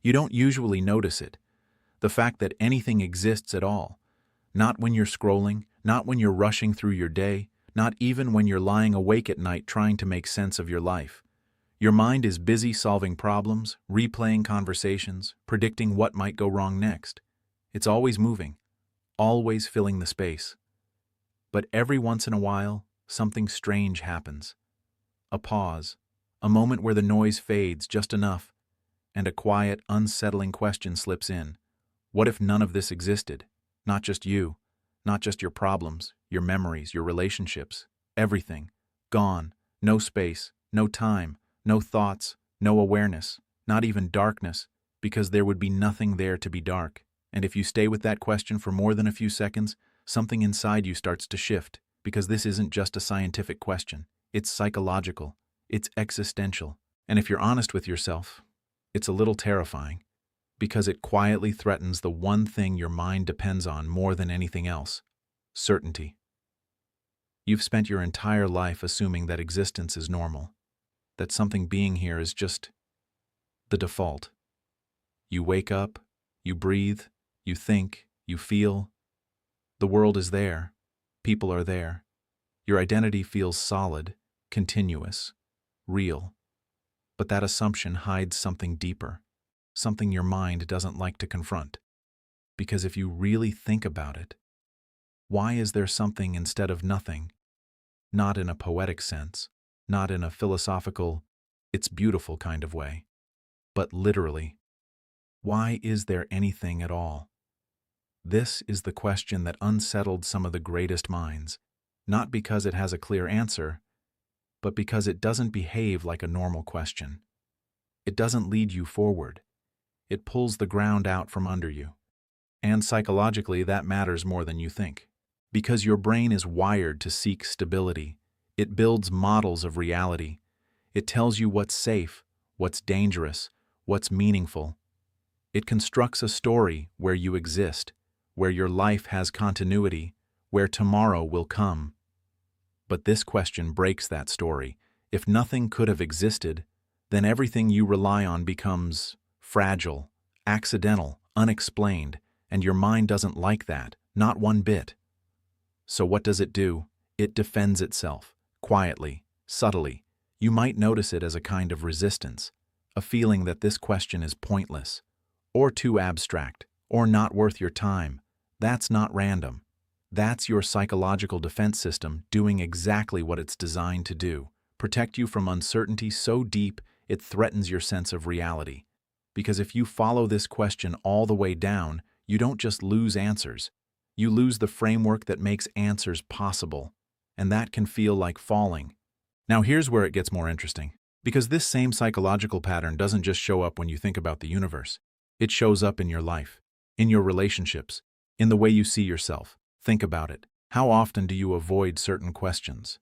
You don't usually notice it. The fact that anything exists at all. Not when you're scrolling, not when you're rushing through your day, not even when you're lying awake at night trying to make sense of your life. Your mind is busy solving problems, replaying conversations, predicting what might go wrong next. It's always moving, always filling the space. But every once in a while, something strange happens. A pause, a moment where the noise fades just enough, and a quiet, unsettling question slips in. What if none of this existed? Not just you, not just your problems, your memories, your relationships, everything. Gone, no space, no time, no thoughts, no awareness, not even darkness, because there would be nothing there to be dark. And if you stay with that question for more than a few seconds, something inside you starts to shift, because this isn't just a scientific question. It's psychological. It's existential. And if you're honest with yourself, it's a little terrifying, because it quietly threatens the one thing your mind depends on more than anything else: certainty. You've spent your entire life assuming that existence is normal, that something being here is just the default. You wake up, you breathe, you think, you feel. The world is there. People are there. Your identity feels solid, continuous, real. But that assumption hides something deeper, something your mind doesn't like to confront. Because if you really think about it, why is there something instead of nothing? Not in a poetic sense, not in a philosophical, it's beautiful kind of way, but literally, why is there anything at all? This is the question that unsettled some of the greatest minds, not because it has a clear answer, but because it doesn't behave like a normal question. It doesn't lead you forward. It pulls the ground out from under you. And psychologically, that matters more than you think. Because your brain is wired to seek stability. It builds models of reality. It tells you what's safe, what's dangerous, what's meaningful. It constructs a story where you exist, where your life has continuity, where tomorrow will come. But this question breaks that story. If nothing could have existed, then everything you rely on becomes fragile, accidental, unexplained, and your mind doesn't like that, not one bit. So what does it do? It defends itself, quietly, subtly. You might notice it as a kind of resistance, a feeling that this question is pointless, or too abstract, or not worth your time. That's not random. That's your psychological defense system doing exactly what it's designed to do: protect you from uncertainty so deep it threatens your sense of reality. Because if you follow this question all the way down, you don't just lose answers. You lose the framework that makes answers possible, and that can feel like falling. Now here's where it gets more interesting, because this same psychological pattern doesn't just show up when you think about the universe. It shows up in your life, in your relationships, in the way you see yourself. Think about it. How often do you avoid certain questions?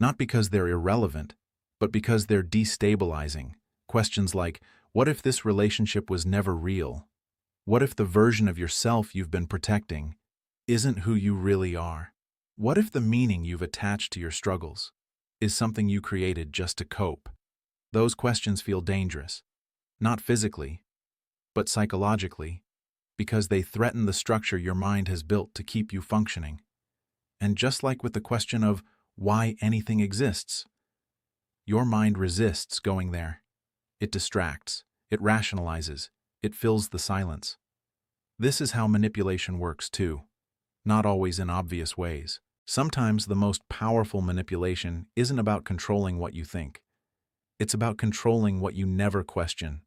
Not because they're irrelevant, but because they're destabilizing. Questions like, what if this relationship was never real? What if the version of yourself you've been protecting isn't who you really are? What if the meaning you've attached to your struggles is something you created just to cope? Those questions feel dangerous, not physically, but psychologically, because they threaten the structure your mind has built to keep you functioning. And just like with the question of why anything exists, your mind resists going there. It distracts, it rationalizes, it fills the silence. This is how manipulation works too, not always in obvious ways. Sometimes the most powerful manipulation isn't about controlling what you think. It's about controlling what you never question.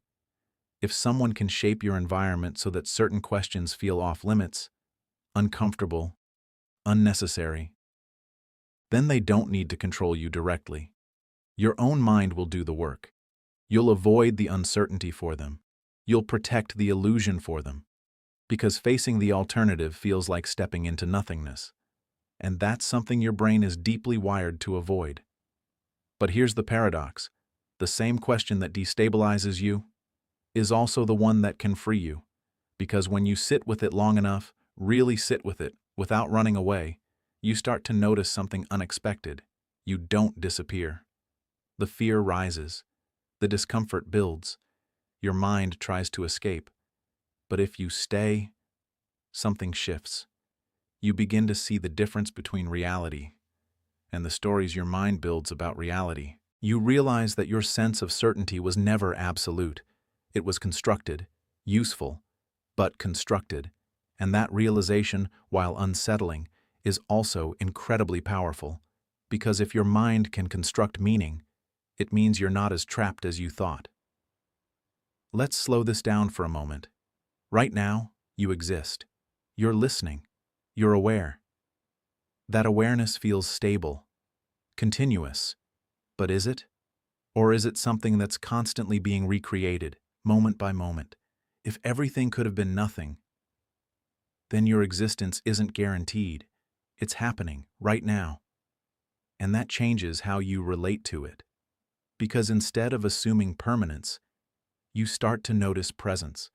If someone can shape your environment so that certain questions feel off-limits, uncomfortable, unnecessary, then they don't need to control you directly. Your own mind will do the work. You'll avoid the uncertainty for them. You'll protect the illusion for them. Because facing the alternative feels like stepping into nothingness. And that's something your brain is deeply wired to avoid. But here's the paradox. The same question that destabilizes you is also the one that can free you. Because when you sit with it long enough, really sit with it, without running away, you start to notice something unexpected. You don't disappear. The fear rises. The discomfort builds. Your mind tries to escape. But if you stay, something shifts. You begin to see the difference between reality and the stories your mind builds about reality. You realize that your sense of certainty was never absolute. It was constructed, useful, but constructed. And that realization, while unsettling, is also incredibly powerful. Because if your mind can construct meaning, it means you're not as trapped as you thought. Let's slow this down for a moment. Right now, you exist. You're listening. You're aware. That awareness feels stable, continuous. But is it? Or is it something that's constantly being recreated, moment by moment? If everything could have been nothing, then your existence isn't guaranteed. It's happening right now. And that changes how you relate to it. Because instead of assuming permanence, you start to notice presence.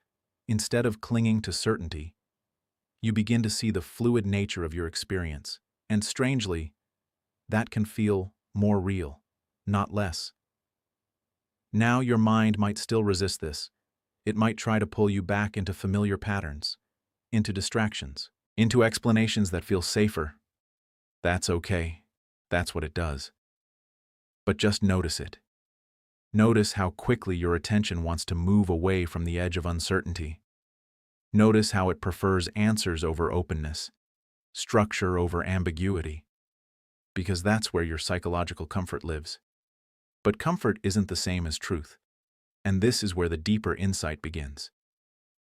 Instead of clinging to certainty, you begin to see the fluid nature of your experience. And strangely, that can feel more real, not less. Now your mind might still resist this. It might try to pull you back into familiar patterns, into distractions, into explanations that feel safer. That's okay. That's what it does. But just notice it. Notice how quickly your attention wants to move away from the edge of uncertainty. Notice how it prefers answers over openness, structure over ambiguity, because that's where your psychological comfort lives. But comfort isn't the same as truth. And this is where the deeper insight begins.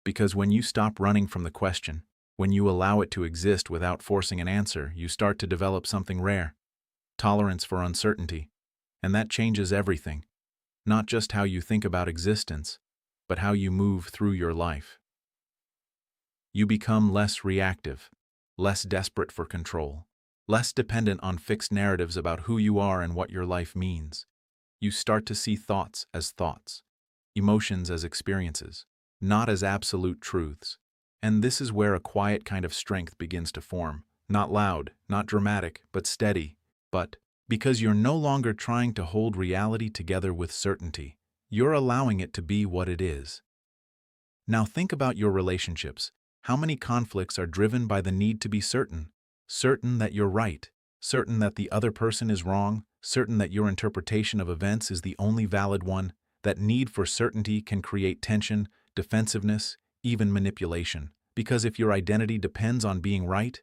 Because when you stop running from the question, when you allow it to exist without forcing an answer, you start to develop something rare, tolerance for uncertainty. And that changes everything. Not just how you think about existence, but how you move through your life. You become less reactive, less desperate for control, less dependent on fixed narratives about who you are and what your life means. You start to see thoughts as thoughts, emotions as experiences, not as absolute truths. And this is where a quiet kind of strength begins to form. Not loud, not dramatic, but steady. But because you're no longer trying to hold reality together with certainty, you're allowing it to be what it is. Now think about your relationships. How many conflicts are driven by the need to be certain? Certain that you're right, certain that the other person is wrong, certain that your interpretation of events is the only valid one. That need for certainty can create tension, defensiveness, even manipulation. Because if your identity depends on being right,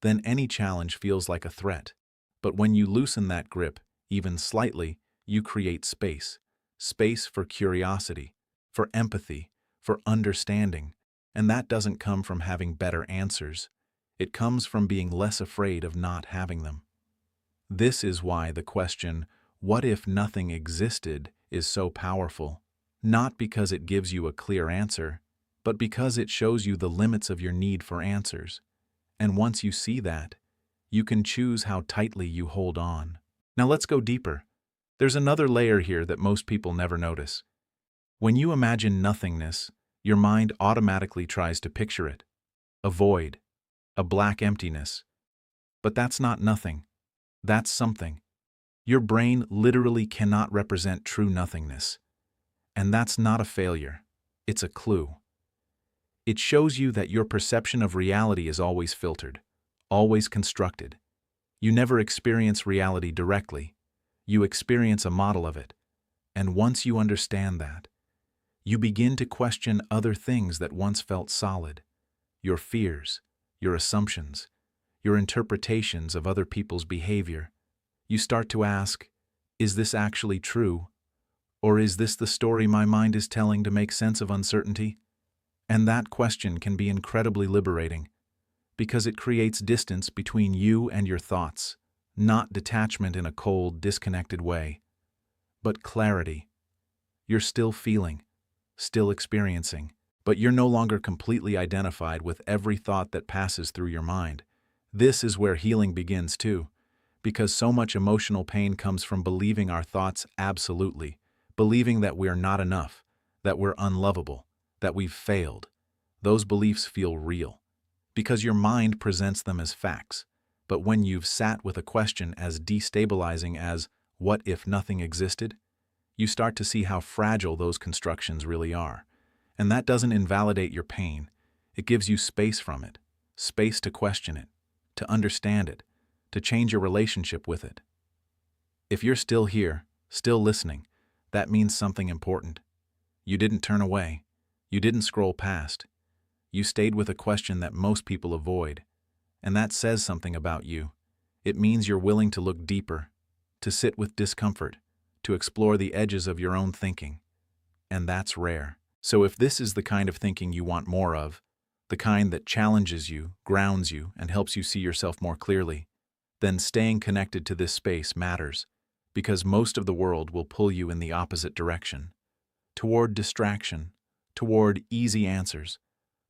then any challenge feels like a threat. But when you loosen that grip, even slightly, you create space. Space for curiosity, for empathy, for understanding. And that doesn't come from having better answers. It comes from being less afraid of not having them. This is why the question, what if nothing existed, is so powerful. Not because it gives you a clear answer, but because it shows you the limits of your need for answers. And once you see that, you can choose how tightly you hold on. Now let's go deeper. There's another layer here that most people never notice. When you imagine nothingness, your mind automatically tries to picture it. A void, a black emptiness. But that's not nothing. That's something. Your brain literally cannot represent true nothingness. And that's not a failure. It's a clue. It shows you that your perception of reality is always filtered, always constructed. You never experience reality directly. You experience a model of it. And once you understand that, you begin to question other things that once felt solid. Your fears, your assumptions, your interpretations of other people's behavior. You start to ask, is this actually true? Or is this the story my mind is telling to make sense of uncertainty? And that question can be incredibly liberating, because it creates distance between you and your thoughts, not detachment in a cold, disconnected way, but clarity. You're still feeling, still experiencing, but you're no longer completely identified with every thought that passes through your mind. This is where healing begins too, because so much emotional pain comes from believing our thoughts absolutely, believing that we're not enough, that we're unlovable, that we've failed. Those beliefs feel real, because your mind presents them as facts. But when you've sat with a question as destabilizing as, what if nothing existed? you start to see how fragile those constructions really are. And that doesn't invalidate your pain. It gives you space from it, space to question it, to understand it, to change your relationship with it. If you're still here, still listening, that means something important. You didn't turn away. You didn't scroll past. You stayed with a question that most people avoid. And that says something about you. It means you're willing to look deeper, to sit with discomfort, to explore the edges of your own thinking. And that's rare. So if this is the kind of thinking you want more of, the kind that challenges you, grounds you, and helps you see yourself more clearly, then staying connected to this space matters, because most of the world will pull you in the opposite direction, toward distraction, toward easy answers,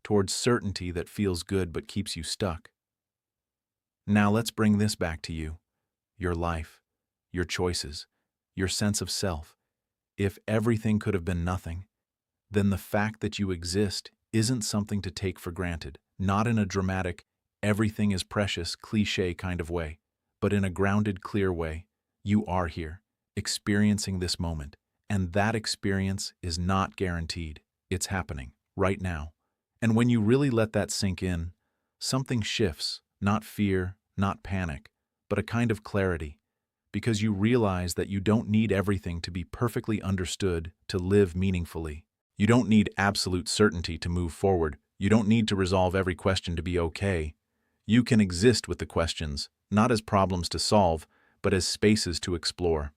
toward certainty that feels good but keeps you stuck. Now let's bring this back to you, your life, your choices, your sense of self. If everything could have been nothing, then the fact that you exist isn't something to take for granted, not in a dramatic, everything is precious, cliché kind of way, but in a grounded, clear way. You are here, experiencing this moment, and that experience is not guaranteed. It's happening, right now. And when you really let that sink in, something shifts, not fear, not panic, but a kind of clarity, because you realize that you don't need everything to be perfectly understood to live meaningfully. You don't need absolute certainty to move forward. You don't need to resolve every question to be okay. You can exist with the questions, not as problems to solve, but as spaces to explore.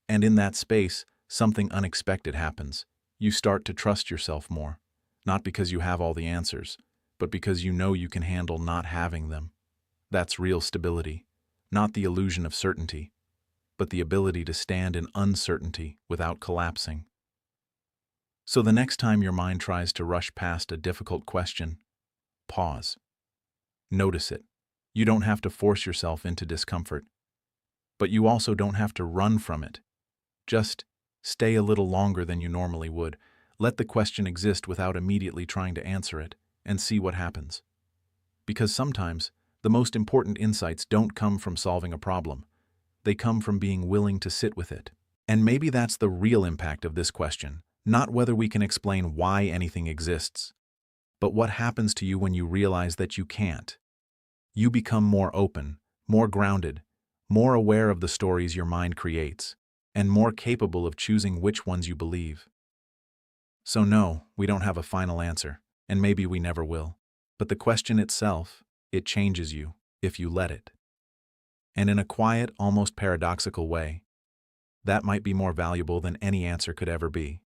And in that space, something unexpected happens. You start to trust yourself more, not because you have all the answers, but because you know you can handle not having them. That's real stability, not the illusion of certainty, but the ability to stand in uncertainty without collapsing. So the next time your mind tries to rush past a difficult question, pause. Notice it. You don't have to force yourself into discomfort, but you also don't have to run from it. Just stay a little longer than you normally would. Let the question exist without immediately trying to answer it, and see what happens. Because sometimes, the most important insights don't come from solving a problem. They come from being willing to sit with it. And maybe that's the real impact of this question, not whether we can explain why anything exists, but what happens to you when you realize that you can't. You become more open, more grounded, more aware of the stories your mind creates, and more capable of choosing which ones you believe. So no, we don't have a final answer, and maybe we never will. But the question itself, it changes you, if you let it. And in a quiet, almost paradoxical way, that might be more valuable than any answer could ever be.